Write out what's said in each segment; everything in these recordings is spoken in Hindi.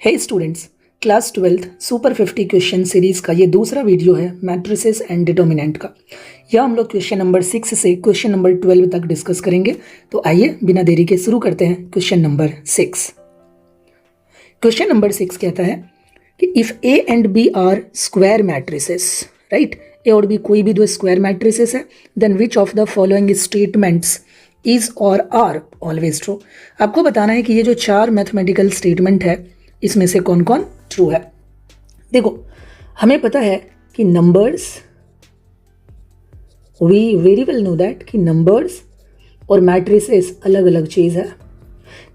हे students, class 12th super 50 question series का ये दूसरा वीडियो है मैट्रिसेस एंड डिटर्मिनेंट का। यह हम लोग क्वेश्चन नंबर 6 से क्वेश्चन नंबर 12 तक डिस्कस करेंगे। तो आइए बिना देरी के शुरू करते हैं क्वेश्चन नंबर 6। क्वेश्चन नंबर 6 कहता है कि if A and B are square matrices, right, A और बी कोई भी दो स्क्वायर मैट्रिसेस है, then which of the following statements is और आर ऑलवेज ट्रू। आपको बताना है कि ये जो चार मैथमेटिकल स्टेटमेंट है इसमें से कौन कौन ट्रू है। देखो, हमें पता है कि numbers, we very well know that कि नंबर्स और मैट्रिसेस अलग अलग चीज़ है।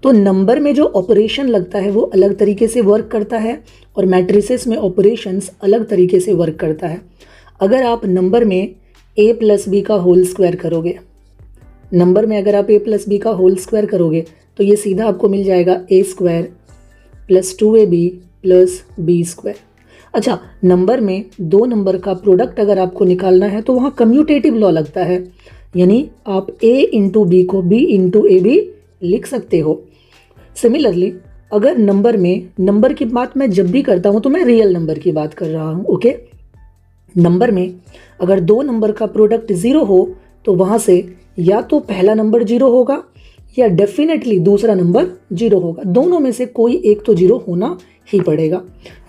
तो नंबर में जो ऑपरेशन लगता है वो अलग तरीके से वर्क करता है और मैट्रिसेस में ऑपरेशंस अलग तरीके से वर्क करता है। अगर आप नंबर में a प्लस बी का होल स्क्वायर करोगे, नंबर में अगर आप a प्लस बी का होल स्क्वायर करोगे तो ये सीधा आपको मिल जाएगा a square plus 2ab plus B square. अच्छा, नंबर में दो नंबर का प्रोडक्ट अगर आपको निकालना है तो वहाँ कम्यूटेटिव लॉ लगता है, यानी आप a इंटू बी को b इंटू ए भी लिख सकते हो। सिमिलरली अगर नंबर में, नंबर की बात मैं जब भी करता हूँ तो मैं रियल नंबर की बात कर रहा हूँ, ओके। नंबर में अगर दो नंबर का प्रोडक्ट 0 हो तो वहाँ से या तो पहला नंबर 0 होगा या डेफिनेटली दूसरा नंबर 0 होगा। दोनों में से कोई एक तो 0 होना ही पड़ेगा,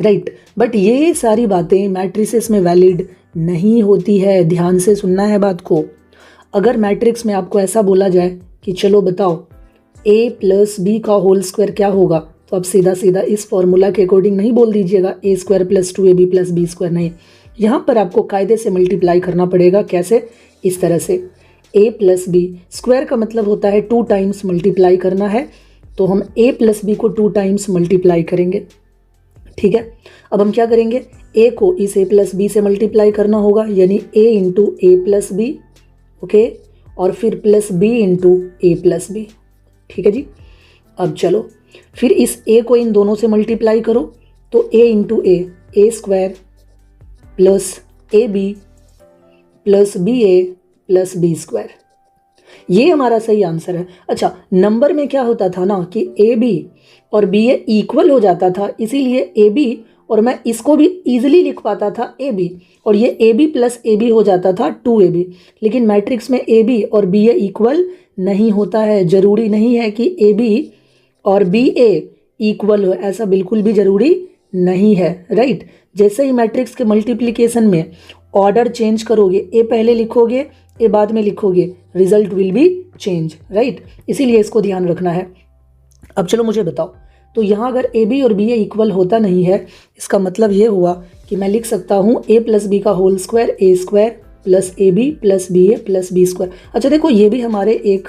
राइट। बट ये सारी बातें मैट्रिसेस में वैलिड नहीं होती है, ध्यान से सुनना है बात को। अगर मैट्रिक्स में आपको ऐसा बोला जाए कि चलो बताओ a प्लस बी का होल स्क्वायर क्या होगा, तो आप सीधा सीधा इस फॉर्मूला के अकॉर्डिंग नहीं बोल दीजिएगा a square plus 2ab plus B square, नहीं। यहाँ पर आपको कायदे से मल्टीप्लाई करना पड़ेगा। कैसे? इस तरह से a प्लस बी, स्क्वायर का मतलब होता है 2 टाइम्स मल्टीप्लाई करना है, तो हम a प्लस बी को 2 टाइम्स मल्टीप्लाई करेंगे, ठीक है। अब हम क्या करेंगे, a को इस a प्लस बी से मल्टीप्लाई करना होगा, यानी a into A plus B, okay, और फिर plus b into A plus B, ठीक है जी। अब चलो फिर इस a को इन दोनों से मल्टीप्लाई करो, तो a into A square plus A B plus B A plus B square, ये हमारा सही आंसर है। अच्छा, नंबर में क्या होता था ना कि ए बी और बी ए इक्वल हो जाता था, इसीलिए ए बी और मैं इसको भी इजीली लिख पाता था ए बी, और ये A B plus A B हो जाता था 2ab। लेकिन मैट्रिक्स में ए बी और बी ए इक्वल नहीं होता है। ज़रूरी नहीं है कि ए बी और बी ए इक्वल हो, ऐसा बिल्कुल भी ज़रूरी नहीं है, राइट। जैसे ही मैट्रिक्स के मल्टीप्लिकेशन में ऑर्डर चेंज करोगे, ए पहले लिखोगे ए बाद में लिखोगे, result will be change, right. इसीलिए इसको ध्यान रखना है। अब चलो मुझे बताओ, तो यहाँ अगर ए बी और बी ए इक्वल होता नहीं है, इसका मतलब ये हुआ कि मैं लिख सकता हूँ a प्लस बी का whole square A square plus A B plus B A plus B square. अच्छा देखो, ये भी हमारे एक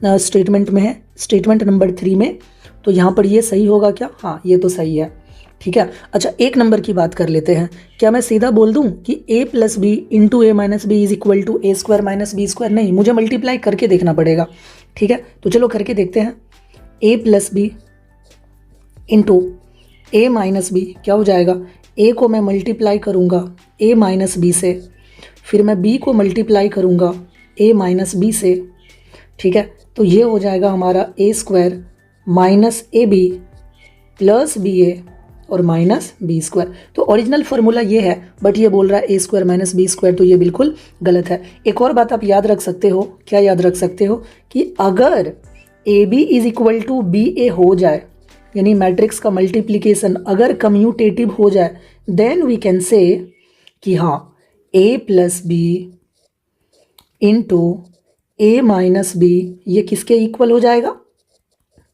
स्टेटमेंट में है, स्टेटमेंट नंबर 3 में, तो यहाँ पर ये सही होगा क्या? हाँ, ये तो सही है, ठीक है। अच्छा, एक नंबर की बात कर लेते हैं। क्या मैं सीधा बोल दूं कि a plus B into A minus B is equal to A square minus B square? नहीं, मुझे मल्टीप्लाई करके देखना पड़ेगा, ठीक है। तो चलो करके देखते हैं। a plus B into A minus B क्या हो जाएगा? a को मैं मल्टीप्लाई करूँगा a माइनस बी से, फिर मैं b को मल्टीप्लाई करूँगा a माइनस बी से, ठीक है। तो ये हो जाएगा हमारा a square minus A B plus B A और माइनस बी स्क्वायर। तो ओरिजिनल फार्मूला ये है, बट ये बोल रहा है A square minus B square, तो ये बिल्कुल गलत है। एक और बात आप याद रख सकते हो, क्या याद रख सकते हो कि अगर A B is equal to B A हो जाए, यानी मैट्रिक्स का मल्टीप्लिकेशन अगर कम्यूटेटिव हो जाए, देन वी कैन से कि हाँ ए plus B into A minus B ये किसके इक्वल हो जाएगा?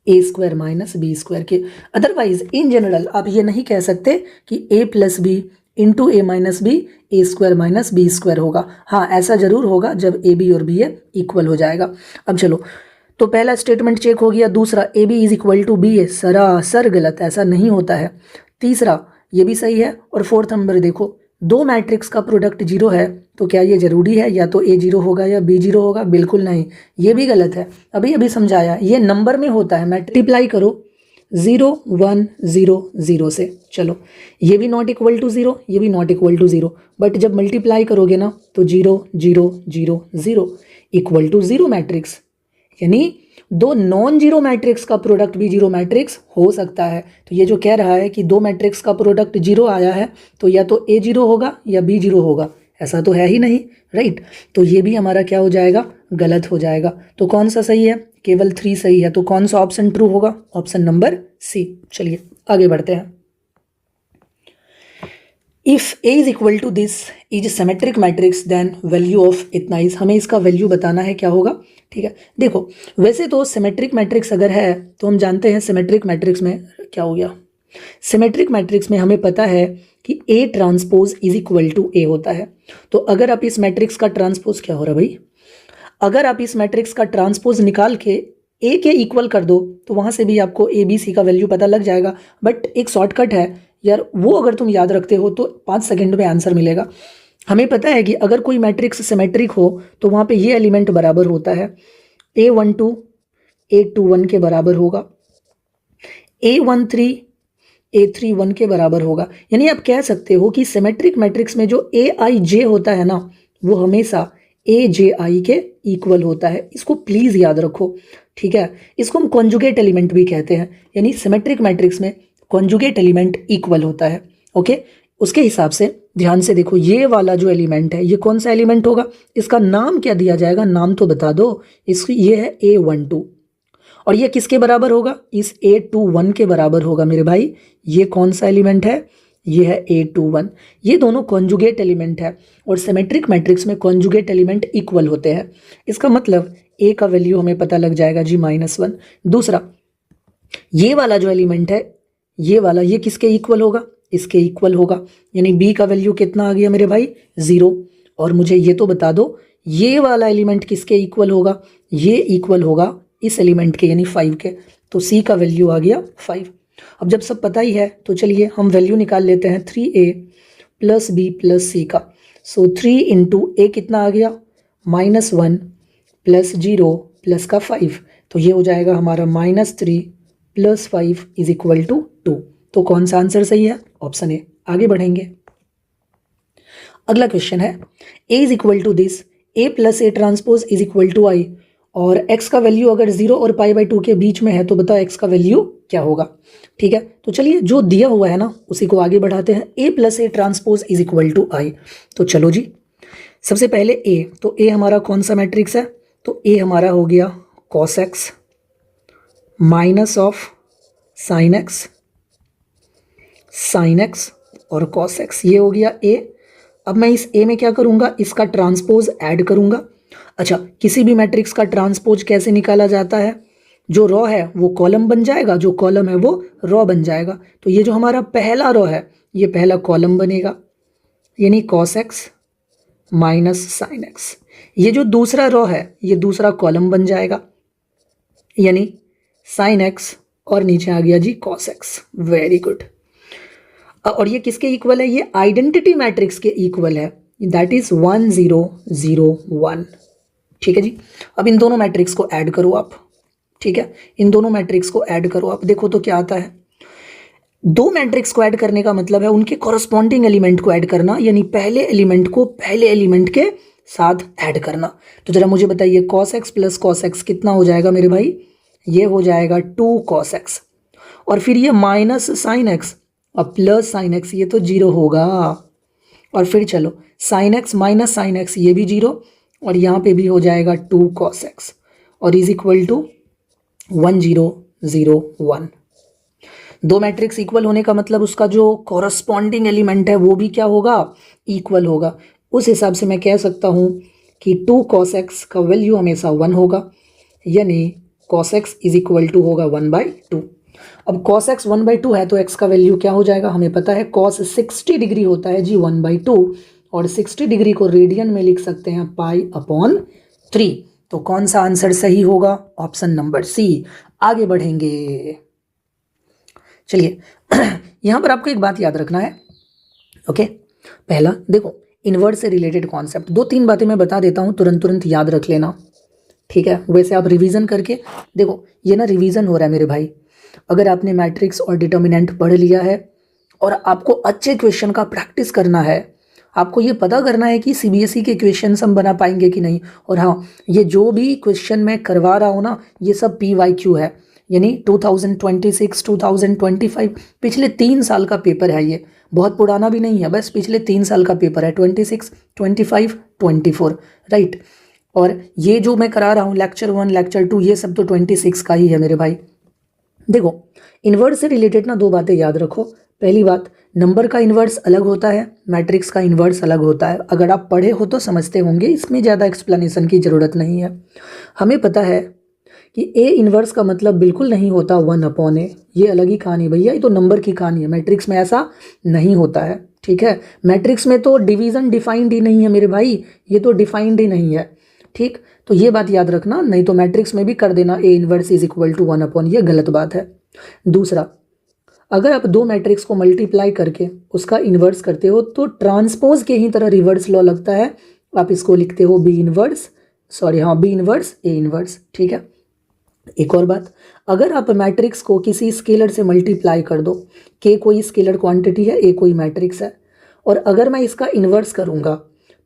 ए स्क्वायर माइनस बी स्क्वायर के। अदरवाइज इन जनरल आप ये नहीं कह सकते कि ए plus B into A minus B A square minus B square होगा। हाँ, ऐसा जरूर होगा जब ए बी और बी ए इक्वल हो जाएगा। अब चलो, तो पहला स्टेटमेंट चेक हो गया। दूसरा, A B is equal to B A, सरासर गलत, ऐसा नहीं होता है। तीसरा, ये भी सही है। और फोर्थ नंबर देखो, दो मैट्रिक्स का प्रोडक्ट 0 है, तो क्या ये जरूरी है या तो a 0 होगा या b 0 होगा? बिल्कुल नहीं, ये भी गलत है। अभी अभी समझाया, ये नंबर में होता है। मल्टीप्लाई करो 0 1 0 0 से, चलो ये भी नॉट इक्वल टू 0, ये भी नॉट इक्वल टू 0, बट जब मल्टीप्लाई करोगे ना तो 0 0 0 0 इक्वल टू 0 मैट्रिक्स, यानी दो नॉन जीरो मैट्रिक्स का प्रोडक्ट भी जीरो मैट्रिक्स हो सकता है। तो ये जो कह रहा है कि दो मैट्रिक्स का प्रोडक्ट जीरो आया है तो या तो ए जीरो होगा या बी जीरो होगा, ऐसा तो है ही नहीं, राइट। तो ये भी हमारा क्या हो जाएगा, गलत हो जाएगा। तो कौन सा सही है, केवल 3 सही है। तो कौन सा ऑप्शन ट्रू होगा, ऑप्शन नंबर सी। चलिए आगे बढ़ते हैं। If A is equal to this is symmetric matrix then value of इतना इज, हमें इसका वैल्यू बताना है क्या होगा। ठीक है, देखो वैसे तो सिमेट्रिक मैट्रिक्स अगर है तो हम जानते हैं सिमेट्रिक मैट्रिक्स में क्या हो गया, सिमेट्रिक मैट्रिक्स में हमें पता है कि A transpose is equal to A होता है। तो अगर आप इस मैट्रिक्स का ट्रांसपोज, क्या हो रहा है भाई, अगर आप इस मैट्रिक्स का ट्रांसपोज निकाल के ए के इक्वल कर दो तो वहाँ से भी आपको ए बी सी का वैल्यू पता लग जाएगा। बट एक शॉर्टकट है यार, वो अगर तुम याद रखते हो तो 5 सेकंड में आंसर मिलेगा। हमें पता है कि अगर कोई मैट्रिक्स सिमेट्रिक हो तो वहाँ पे ये एलिमेंट बराबर होता है, A12 A21 के बराबर होगा, A13 A31 के बराबर होगा। यानी आप कह सकते हो कि सिमेट्रिक मैट्रिक्स में जो AIJ होता है ना, वो हमेशा AJI के इक्वल होता है। इसको प्लीज़ याद रखो, ठीक है। इसको हम कॉन्जुगेट एलिमेंट भी कहते हैं, यानी सिमेट्रिक मैट्रिक्स में कॉन्जुगेट एलिमेंट इक्वल होता है। ओके, उसके हिसाब से ध्यान से देखो, ये वाला जो एलिमेंट है ये कौन सा एलिमेंट होगा, इसका नाम क्या दिया जाएगा, नाम तो बता दो। इसकी ये है A12 और ये किसके बराबर होगा, इस A21 के बराबर होगा मेरे भाई। ये कौन सा एलिमेंट है, ये है A21। ये दोनों कॉन्जुगेट एलिमेंट है और सिमेट्रिक मैट्रिक्स में कॉन्जुगेट एलिमेंट इक्वल होते हैं। इसका मतलब A का वैल्यू हमें पता लग जाएगा जी -1। दूसरा, ये वाला जो एलिमेंट है ये वाला, ये किसके इक्वल होगा, इसके इक्वल होगा। यानी B का वैल्यू कितना आ गया मेरे भाई, 0। और मुझे ये तो बता दो ये वाला एलिमेंट किसके इक्वल होगा, ये इक्वल होगा इस एलिमेंट के यानी 5 के। तो C का वैल्यू आ गया 5। अब जब सब पता ही है तो चलिए हम वैल्यू निकाल लेते हैं 3A + B + C का। सो 3 × A कितना आ गया, -1 + 0 + का 5। तो ये हो जाएगा हमारा -3 + 5 = 2। तो कौन सा आंसर सही है, ऑप्शन ए। आगे बढ़ेंगे, अगला क्वेश्चन है A is equal to this, A + A transpose is equal to I और x का वैल्यू अगर 0 और π/2 के बीच में है तो बताओ x का वैल्यू क्या होगा। ठीक है, तो चलिए जो दिया हुआ है ना उसी को आगे बढ़ाते हैं। A + A transpose is equal to I। तो चलो जी, सबसे पहले A, तो A हमारा कौन सा मैट्रिक्स है, तो A हमारा हो गया cos x minus of sin x और cos x, ये हो गया A। अब मैं इस A में क्या करूँगा, इसका ट्रांसपोज ऐड करूँगा। अच्छा, किसी भी मैट्रिक्स का ट्रांसपोज कैसे निकाला जाता है, जो रो है वो कॉलम बन जाएगा, जो कॉलम है वो रो बन जाएगा। तो ये जो हमारा पहला रो है ये पहला कॉलम बनेगा, यानी cos x minus sin x। ये जो दूसरा रो है ये दूसरा कॉलम बन जाएगा, यानी sin x और नीचे आ गया जी cos x। Very good. और ये किसके इक्वल है, ये आइडेंटिटी मैट्रिक्स के इक्वल है, दैट इज 1 0 0 1। ठीक है जी, अब इन दोनों मैट्रिक्स को ऐड करो आप। ठीक है, इन दोनों मैट्रिक्स को ऐड करो आप, देखो तो क्या आता है। दो मैट्रिक्स को ऐड करने का मतलब है उनके कॉरस्पॉन्डिंग एलिमेंट को ऐड करना, यानी पहले एलिमेंट को पहले एलिमेंट के साथ ऐड करना। तो जरा मुझे बताइए cos x + cos x कितना हो जाएगा मेरे भाई, ये हो जाएगा 2 cos x और फिर ये माइनस sin x और प्लस sin x, ये तो 0 होगा। और फिर चलो sin x minus sin x, ये भी 0 और यहाँ पे भी हो जाएगा 2 cos x और इज इक्वल टू 1 0 0 1। दो मैट्रिक्स इक्वल होने का मतलब उसका जो कॉरस्पॉन्डिंग एलिमेंट है वो भी क्या होगा, इक्वल होगा। उस हिसाब से मैं कह सकता हूँ कि 2 cos x का वैल्यू हमेशा 1 होगा, यानी cos x is equal to होगा 1/2। अब cos x 1/2 है तो x का वैल्यू क्या हो जाएगा, हमें पता है cos 60 डिग्री होता है जी 1/2 और 60 डिग्री को रेडियन में लिख सकते हैं π/3। तो कौन सा आंसर सही होगा, ऑप्शन नंबर सी। आगे बढ़ेंगे, चलिए यहाँ पर आपको एक बात याद रखना है। ओके, पहला देखो इनवर्स से रिलेटेड कॉन्सेप्ट, 2-3 बातें मैं बता देता हूँ, तुरंत याद रख लेना। ठीक है, वैसे आप रिवीजन करके देखो, ये ना रिवीजन हो रहा है मेरे भाई। अगर आपने मैट्रिक्स और डिटर्मिनेंट पढ़ लिया है और आपको अच्छे क्वेश्चन का प्रैक्टिस करना है आपको ये पता करना है कि सीबीएसई के क्वेश्चन हम बना पाएंगे कि नहीं। और हाँ, ये जो भी क्वेश्चन मैं करवा रहा हूँ ना, ये सब PYQ है, यानी 2026 2025 पिछले 3 साल का पेपर है। ये बहुत पुराना भी नहीं है, बस पिछले 3 साल का पेपर है, 26 25 24, राइट। और ये जो मैं करा रहा हूँ लेक्चर 1 लेक्चर 2 ये सब तो 26 का ही है मेरे भाई। देखो, इन्वर्स से रिलेटेड ना 2 बातें याद रखो। पहली बात, नंबर का इन्वर्स अलग होता है, मैट्रिक्स का इन्वर्स अलग होता है। अगर आप पढ़े हो तो समझते होंगे, इसमें ज़्यादा एक्सप्लेनेशन की ज़रूरत नहीं है। हमें पता है कि ए इन्वर्स का मतलब बिल्कुल नहीं होता 1/a, ये अलग ही कहानी भैया, ये तो नंबर की कहानी है। मैट्रिक्स में ऐसा नहीं होता है, ठीक है। मैट्रिक्स में तो डिवीज़न डिफाइंड ही नहीं है मेरे भाई, ये तो डिफाइंड ही नहीं है, ठीक। तो ये बात याद रखना, नहीं तो मैट्रिक्स में भी कर देना A inverse is equal to 1/, ये गलत बात है। दूसरा, अगर आप 2 मैट्रिक्स को मल्टीप्लाई करके उसका इन्वर्स करते हो तो ट्रांसपोज के ही तरह रिवर्स लॉ लगता है। आप इसको लिखते हो बी इन्वर्स ए इन्वर्स, ठीक है। एक और बात, अगर आप मैट्रिक्स को किसी स्केलर से मल्टीप्लाई कर दो, के कोई स्केलर क्वांटिटी है, ए कोई मैट्रिक्स है, और अगर मैं इसका इन्वर्स करूंगा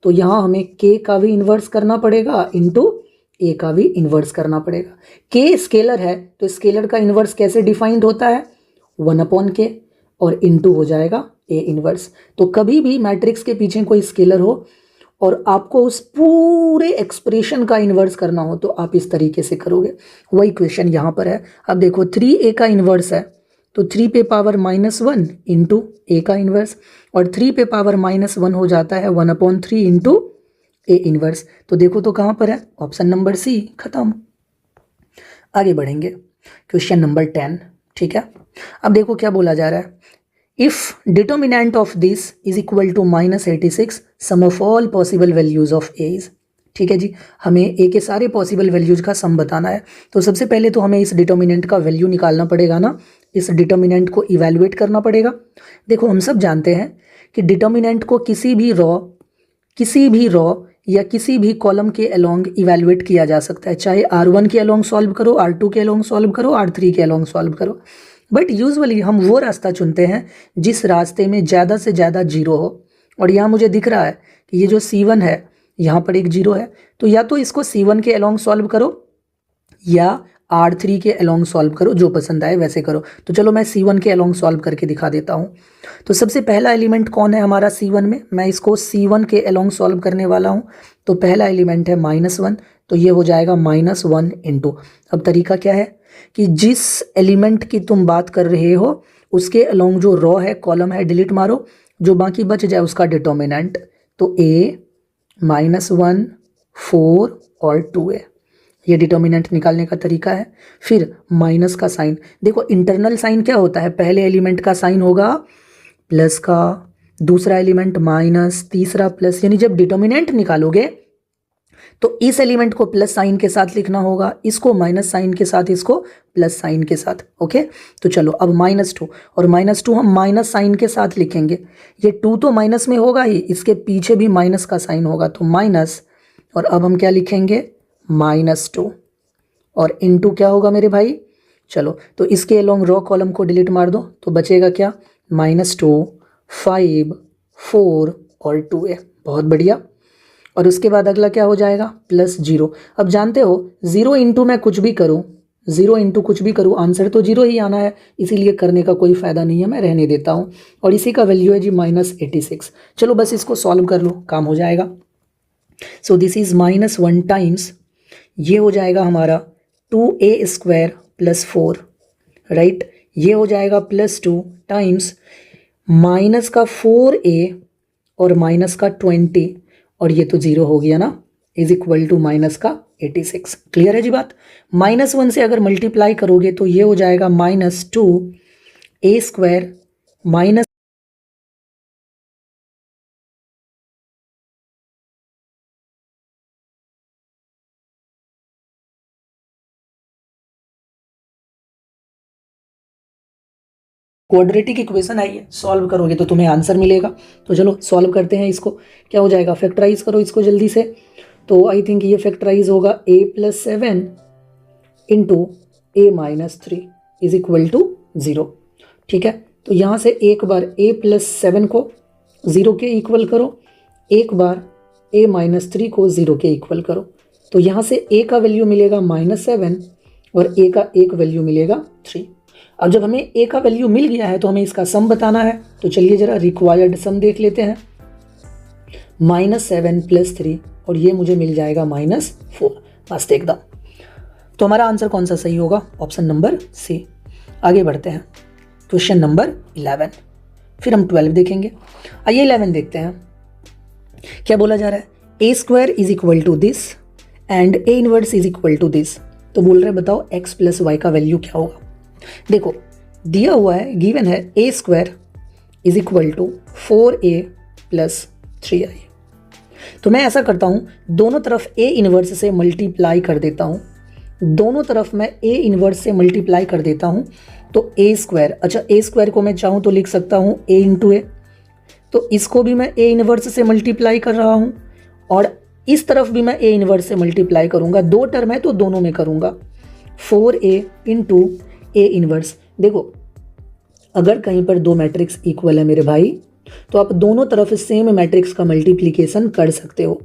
तो यहाँ हमें के का भी इन्वर्स करना पड़ेगा इंटू ए का भी इन्वर्स करना पड़ेगा। के स्केलर है तो स्केलर का इन्वर्स कैसे डिफाइंड होता है, 1/k, और इंटू हो जाएगा ए इन्वर्स। तो कभी भी मैट्रिक्स के पीछे कोई स्केलर हो और आपको उस पूरे एक्सप्रेशन का इन्वर्स करना हो तो आप इस तरीके से करोगे। वही क्वेश्चन यहाँ पर है। अब देखो 3a का इन्वर्स है तो 3 पे पावर -1 इंटू ए का इन्वर्स, और 3 पे पावर -1 हो जाता है 1/3 इंटू ए इन्वर्स। तो देखो तो कहाँ पर है, ऑप्शन नंबर सी, खत्म। आगे बढ़ेंगे, क्वेश्चन नंबर 10, ठीक है। अब देखो क्या बोला जा रहा है, if determinant of this is equal to -86 sum of all possible values of A is, ठीक है जी। हमें ए के सारे पॉसिबल वैल्यूज का सम बताना है। तो सबसे पहले तो हमें इस डिटर्मिनेंट का वैल्यू निकालना पड़ेगा ना, इस डिटर्मिनेंट को इवैल्यूएट करना पड़ेगा। देखो, हम सब जानते हैं कि डिटर्मिनेंट को किसी भी रॉ या किसी भी कॉलम के अलोंग इवैल्यूएट किया जा सकता है, चाहे R1 के अलोंग सॉल्व करो, R2 के अलोंग सॉल्व करो, R3 के अलोंग सॉल्व करो। बट यूजुअली हम वो रास्ता चुनते हैं जिस रास्ते में ज़्यादा से ज़्यादा जीरो हो। और यहाँ मुझे दिख रहा है कि ये जो C1 है यहाँ पर एक जीरो है, तो या तो इसको C1 के अलोंग सॉल्व करो या R3 के अलोंग सॉल्व करो, जो पसंद आए वैसे करो। तो चलो मैं C1 के अलोंग सॉल्व करके दिखा देता हूँ। तो सबसे पहला एलिमेंट कौन है हमारा C1 में, मैं इसको C1 के अलोंग सॉल्व करने वाला हूँ। तो पहला एलिमेंट है -1, तो ये हो जाएगा -1 इंटू। अब तरीका क्या है कि जिस एलिमेंट की तुम बात कर रहे हो उसके अलोंग जो रॉ है, कॉलम है, डिलीट मारो, जो बाकी बच जाए उसका डिटर्मिनेंट। तो A -1 4 और 2a, ये डिटर्मिनेंट निकालने का तरीका है। फिर माइनस का साइन, देखो इंटरनल साइन क्या होता है, पहले एलिमेंट का साइन होगा प्लस का, दूसरा एलिमेंट माइनस, तीसरा प्लस, यानी जब डिटर्मिनेंट निकालोगे तो इस एलिमेंट को प्लस साइन के साथ लिखना होगा, इसको माइनस साइन के साथ, इसको प्लस साइन के साथ। ओके, तो चलो अब -2, और -2 हम माइनस साइन के साथ लिखेंगे। ये 2 तो माइनस में होगा ही, इसके पीछे भी माइनस का साइन होगा, तो माइनस, और अब हम क्या लिखेंगे -2, और इनटू क्या होगा मेरे भाई, चलो तो इसके अलोंग रॉ कॉलम को डिलीट मार दो, तो बचेगा क्या, -2 5 4 और 2a। बहुत बढ़िया। और उसके बाद अगला क्या हो जाएगा, +0। अब जानते हो 0 इंटू मैं कुछ भी करूँ, 0 इंटू कुछ भी करूँ, आंसर तो 0 ही आना है, इसीलिए करने का कोई फ़ायदा नहीं है, मैं रहने देता हूँ। और इसी का वैल्यू है जी -86। चलो बस इसको सॉल्व कर लो, काम हो जाएगा। सो दिस इज़ -1 टाइम्स, ये हो जाएगा हमारा 2a² + 4, राइट। ये हो जाएगा +2 टाइम्स माइनस का 4a और माइनस का 20, और ये तो 0 हो गया ना, इज इक्वल टू माइनस का 86। क्लियर है जी बात। -1 से अगर मल्टीप्लाई करोगे तो ये हो जाएगा -2a² माइनस, क्वाड्रेटिक इक्वेशन आई है, सॉल्व करोगे तो तुम्हें आंसर मिलेगा। तो चलो सॉल्व करते हैं इसको। क्या हो जाएगा, फैक्टराइज करो इसको जल्दी से। तो आई थिंक ये फैक्टराइज होगा a + 7 into a - 3 is equal to 0, ठीक है। तो यहाँ से एक बार a + 7 को 0 के इक्वल करो, एक बार a-3 को 0 के इक्वल करो, तो यहाँ से a का वैल्यू मिलेगा -7 और a का एक वैल्यू मिलेगा 3। अब जब हमें a का वैल्यू मिल गया है तो हमें इसका सम बताना है, तो चलिए जरा रिक्वायर्ड सम देख लेते हैं। -7 + 3 और ये मुझे मिल जाएगा -4, मस्त एकदम। तो हमारा आंसर कौन सा सही होगा? Option number C. आगे बढ़ते हैं, क्वेश्चन नंबर 11, फिर हम 12 देखेंगे। आइए 11 देखते हैं, क्या बोला जा रहा है? a² = this and a inverse = this. तो बोल रहे हैं बताओ x + y का वैल्यू क्या होगा। देखो दिया हुआ है, गिवन है a² = 4a + 3i। तो मैं ऐसा करता हूँ, दोनों तरफ a इनवर्स से मल्टीप्लाई कर देता हूँ, दोनों तरफ मैं a इनवर्स से मल्टीप्लाई कर देता हूँ। तो a², अच्छा a² को मैं चाहूँ तो लिख सकता हूँ a × a, तो इसको भी मैं a इनवर्स से मल्टीप्लाई कर रहा हूँ और इस तरफ भी मैं a इनवर्स से मल्टीप्लाई करूँगा। दो टर्म है तो दोनों में करूँगा, 4a × a इनवर्स। देखो अगर कहीं पर दो मैट्रिक्स इक्वल है मेरे भाई, तो आप दोनों तरफ सेम मैट्रिक्स का मल्टीप्लिकेशन कर सकते हो।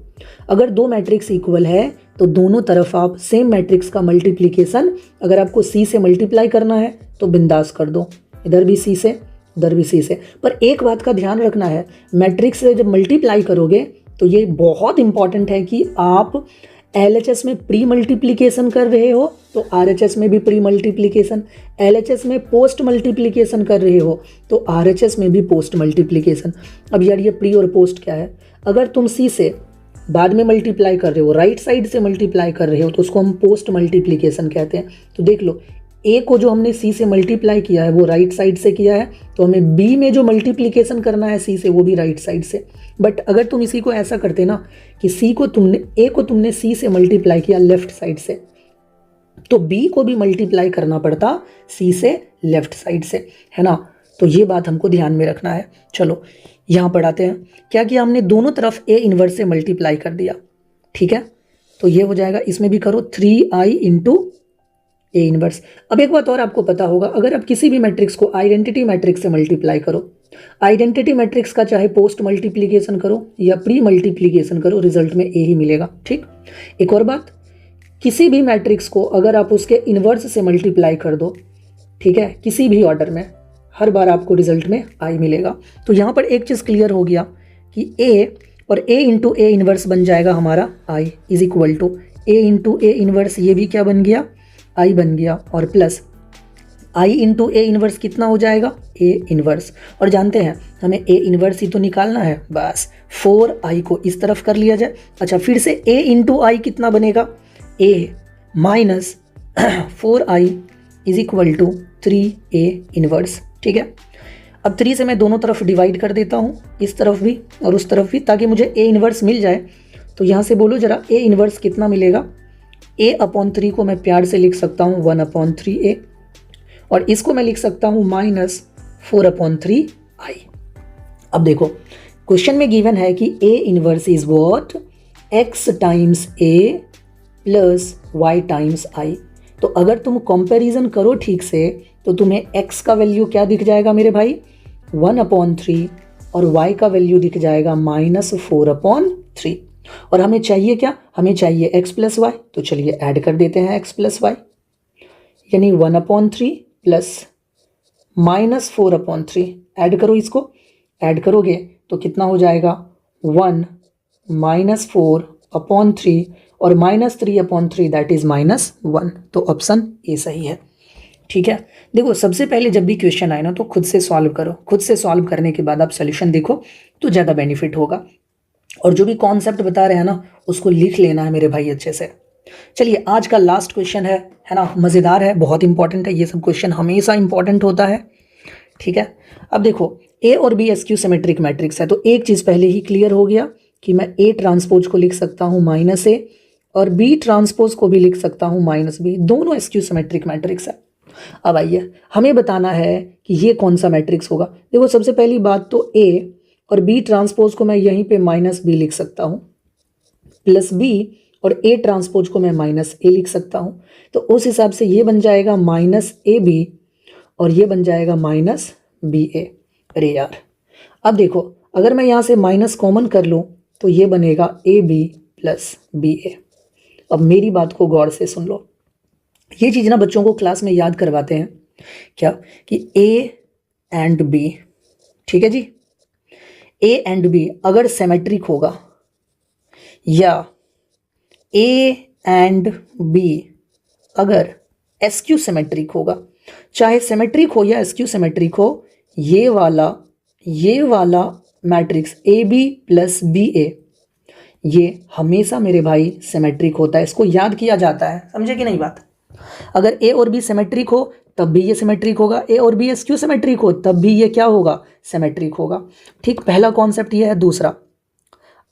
अगर दो मैट्रिक्स इक्वल है तो दोनों तरफ आप सेम मैट्रिक्स का मल्टीप्लिकेशन, अगर आपको C से मल्टीप्लाई करना है तो बिंदास कर दो, इधर भी C से उधर भी C से। पर एक बात का ध्यान रखना है, मैट्रिक्स से जब मल्टीप्लाई करोगे तो ये बहुत इंपॉर्टेंट है कि आप LHS में प्री मल्टीप्लिकेशन कर रहे हो तो RHS में भी प्री मल्टीप्लिकेशन, LHS में पोस्ट मल्टीप्लिकेशन कर रहे हो तो RHS में भी पोस्ट मल्टीप्लिकेशन। अब यार ये प्री और पोस्ट क्या है? अगर तुम C से बाद में मल्टीप्लाई कर रहे हो, राइट साइड से मल्टीप्लाई कर रहे हो, तो उसको हम पोस्ट मल्टीप्लिकेशन कहते हैं। तो देख लो A को जो हमने C से मल्टीप्लाई किया है वो राइट साइड से किया है, तो हमें B में जो मल्टीप्लिकेशन करना है C से वो भी राइट साइड से। बट अगर तुम इसी को ऐसा करते ना कि A को तुमने C से मल्टीप्लाई किया लेफ्ट साइड से, तो B को भी मल्टीप्लाई करना पड़ता C से लेफ्ट साइड से, है ना। तो ये बात हमको ध्यान में रखना है। चलो यहाँ पढ़ाते हैं, क्या किया हमने, दोनों तरफ A इनवर्स से मल्टीप्लाई कर दिया, ठीक है। तो ये हो जाएगा, इसमें भी करो 3i × A इनवर्स। अब एक बात और आपको पता होगा, अगर आप किसी भी मैट्रिक्स को आइडेंटिटी मैट्रिक्स से मल्टीप्लाई करो, आइडेंटिटी मैट्रिक्स का चाहे पोस्ट मल्टीप्लिकेशन करो या प्री मल्टीप्लिकेशन करो, रिजल्ट में A ही मिलेगा, ठीक। एक और बात, किसी भी मैट्रिक्स को अगर आप उसके इनवर्स से मल्टीप्लाई कर दो, ठीक है, किसी भी ऑर्डर में, हर बार आपको रिजल्ट में I मिलेगा। तो यहाँ पर एक चीज़ क्लियर हो गया कि A और A × A इनवर्स बन जाएगा हमारा I = A × A इनवर्स, ये भी क्या बन गया, I बन गया, और प्लस I × A इनवर्स कितना हो जाएगा, A इनवर्स। और जानते हैं हमें A इनवर्स ही तो निकालना है, बस 4i को इस तरफ कर लिया जाए। अच्छा फिर से A × I कितना बनेगा, A - 4i = 3A इनवर्स, ठीक है। अब 3 से मैं दोनों तरफ डिवाइड कर देता हूँ, इस तरफ भी और उस तरफ भी, ताकि मुझे A इनवर्स मिल जाए। तो यहाँ से बोलो जरा A इनवर्स कितना मिलेगा। A/3 को मैं प्यार से लिख सकता हूँ 1/3A, और इसको मैं लिख सकता हूँ -4/3i। अब देखो क्वेश्चन में गिवन है कि A inverse is what, x × A + y × I। तो अगर तुम कंपैरिजन करो ठीक से तो तुम्हें x का वैल्यू क्या दिख जाएगा मेरे भाई, 1/3, और y का वैल्यू दिख जाएगा -4/3। और हमें चाहिए क्या, हमें चाहिए x + y। तो चलिए ऐड कर देते हैं x + y, यानी 1/3 + -4/3। ऐड करो, इसको ऐड करोगे तो कितना हो जाएगा, 1 - 4/3 और -3/3 दैट इज -1। तो ऑप्शन ए सही है, ठीक है। देखो सबसे पहले जब भी क्वेश्चन आए ना तो खुद से सॉल्व करो, खुद से सॉल्व करने के बाद आप सोल्यूशन देखो तो ज़्यादा बेनिफिट होगा। और जो भी कॉन्सेप्ट बता रहे हैं ना उसको लिख लेना है मेरे भाई अच्छे से। चलिए आज का लास्ट क्वेश्चन है ना, मज़ेदार है, बहुत इंपॉर्टेंट है, ये सब क्वेश्चन हमेशा इंपॉर्टेंट होता है, ठीक है। अब देखो A और B SQ सिमेट्रिक मैट्रिक्स है, तो एक चीज़ पहले ही क्लियर हो गया कि मैं A ट्रांसपोज को लिख सकता हूँ -A और B ट्रांसपोज को भी लिख सकता हूँ -B, दोनों SQ सिमेट्रिक मैट्रिक्स है। अब आइए हमें बताना है कि ये कौन सा मैट्रिक्स होगा। देखो सबसे पहली बात तो A और B ट्रांसपोज को मैं यहीं पे -B लिख सकता हूँ, +B और A ट्रांसपोज को मैं -A लिख सकता हूँ। तो उस हिसाब से ये बन जाएगा -AB और ये बन जाएगा -BA। अरे यार अब देखो अगर मैं यहाँ से माइनस कॉमन कर लूँ तो ये बनेगा ए बी प्लस बी ए। अब मेरी बात को गौर से सुन लो, ये चीज़ ना बच्चों को क्लास में याद करवाते हैं क्या कि ए एंड बी, ठीक है जी, ए एंड बी अगर सिमेट्रिक होगा या ए एंड बी अगर एसक्यू सिमेट्रिक होगा, चाहे सिमेट्रिक हो या एसक्यू सिमेट्रिक हो, ये वाला matrix A B plus B A ये हमेशा मेरे भाई सिमेट्रिक होता है। इसको याद किया जाता है, समझे कि नहीं बात। अगर ए और बी सिमेट्रिक हो तब भी ये सिमेट्रिक होगा, ए और बी एसक्यू सिमेट्रिक हो तब भी ये क्या होगा, सिमेट्रिक होगा। ठीक, पहला कॉन्सेप्ट ये है। दूसरा,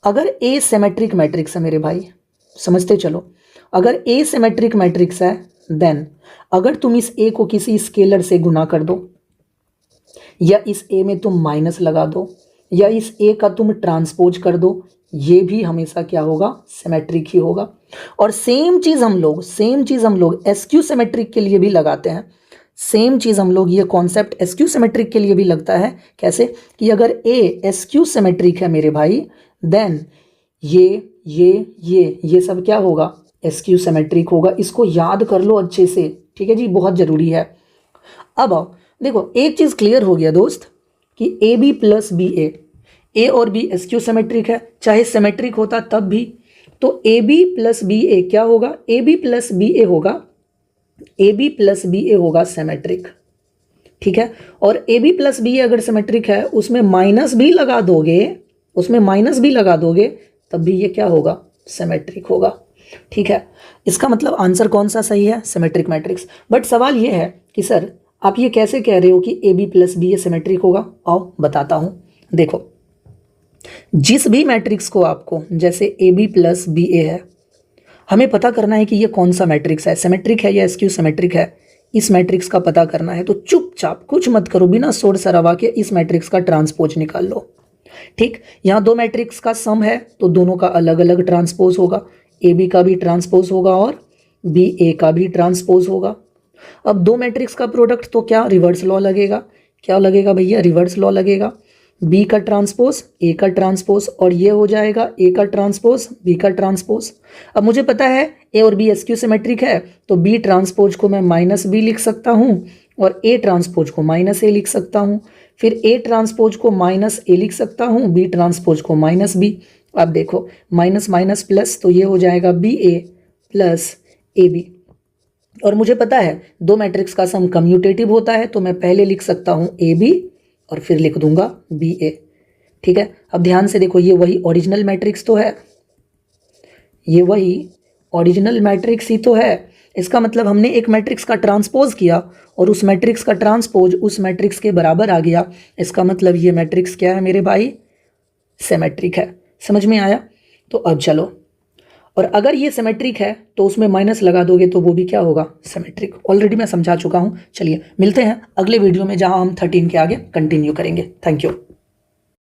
अगर ए सिमेट्रिक मैट्रिक्स है मेरे भाई, समझते चलो, अगर ए सिमेट्रिक मैट्रिक्स है देन अगर तुम इस ए को किसी स्केलर से गुना कर दो या इस ए में तुम माइनस लगा दो या इस ए का तुम ट्रांसपोज कर दो, ये भी हमेशा क्या होगा, सिमेट्रिक ही होगा। और सेम चीज़ हम लोग एसक्यू सिमेट्रिक के लिए भी लगाते हैं। सेम चीज़ हम लोग, ये कॉन्सेप्ट एसक्यू सिमेट्रिक के लिए भी लगता है। कैसे कि अगर ए एसक्यू सिमेट्रिक है मेरे भाई देन ये सब क्या होगा, एसक्यू सिमेट्रिक होगा। इसको याद कर लो अच्छे से, ठीक है जी, बहुत ज़रूरी है। अब देखो एक चीज़ क्लियर हो गया दोस्त कि A B plus B A और बी एसक्यू सिमेट्रिक है, चाहे सिमेट्रिक होता तब भी। तो ए बी प्लस बी ए क्या होगा, ए बी प्लस बी ए होगा सिमेट्रिक, ठीक है। और ए बी प्लस बी ए अगर सिमेट्रिक है उसमें माइनस भी लगा दोगे तब भी ये क्या होगा, सिमेट्रिक होगा, ठीक है। इसका मतलब आंसर कौन सा सही है, सिमेट्रिक मैट्रिक्स। बट सवाल ये है कि सर आप ये कैसे कह रहे हो कि A B plus B A symmetric होगा। आओ बताता हूं। देखो, जिस भी मैट्रिक्स को आपको, जैसे ए बी प्लस बी ए है, हमें पता करना है कि ये कौन सा मैट्रिक्स है, सिमेट्रिक है या एसक्यू सिमेट्रिक है, इस मैट्रिक्स का पता करना है। तो चुपचाप कुछ मत करो, बिना शोर शराबा के इस मैट्रिक्स का ट्रांसपोज निकाल लो। ठीक, यहाँ दो मैट्रिक्स का सम है तो दोनों का अलग अलग ट्रांसपोज होगा, ए बी का भी ट्रांसपोज होगा और बी ए का भी ट्रांसपोज होगा। अब दो मैट्रिक्स का प्रोडक्ट तो क्या, रिवर्स लॉ लगेगा। क्या लगेगा भैया, रिवर्स लॉ लगेगा। बी का ट्रांसपोज ए का ट्रांसपोज और ये हो जाएगा ए का ट्रांसपोज बी का ट्रांसपोज। अब मुझे पता है ए और बी एसक्यू सिमेट्रिक है तो बी ट्रांसपोज को मैं माइनस बी लिख सकता हूँ और ए ट्रांसपोज को माइनस ए लिख सकता हूँ, फिर ए ट्रांसपोज को माइनस ए लिख सकता हूँ, बी ट्रांसपोज को माइनस बी। अब देखो माइनस माइनस प्लस तो ये हो जाएगा B A plus A B. और मुझे पता है दो मैट्रिक्स का सम कम्यूटेटिव होता है तो मैं पहले लिख सकता हूँ ए बी और फिर लिख दूंगा बी ए, ठीक है। अब ध्यान से देखो, ये वही ओरिजिनल मैट्रिक्स तो है, ये वही ओरिजिनल मैट्रिक्स ही तो है। इसका मतलब हमने एक मैट्रिक्स का ट्रांसपोज किया और उस मैट्रिक्स का ट्रांसपोज उस मैट्रिक्स के बराबर आ गया। इसका मतलब ये मैट्रिक्स क्या है मेरे भाई, सिमेट्रिक है। समझ में आया। तो अब चलो, और अगर ये सिमेट्रिक है तो उसमें माइनस लगा दोगे तो वो भी क्या होगा, सिमेट्रिक। ऑलरेडी मैं समझा चुका हूँ। चलिए मिलते हैं अगले वीडियो में जहाँ हम 13 के आगे कंटिन्यू करेंगे। Thank you.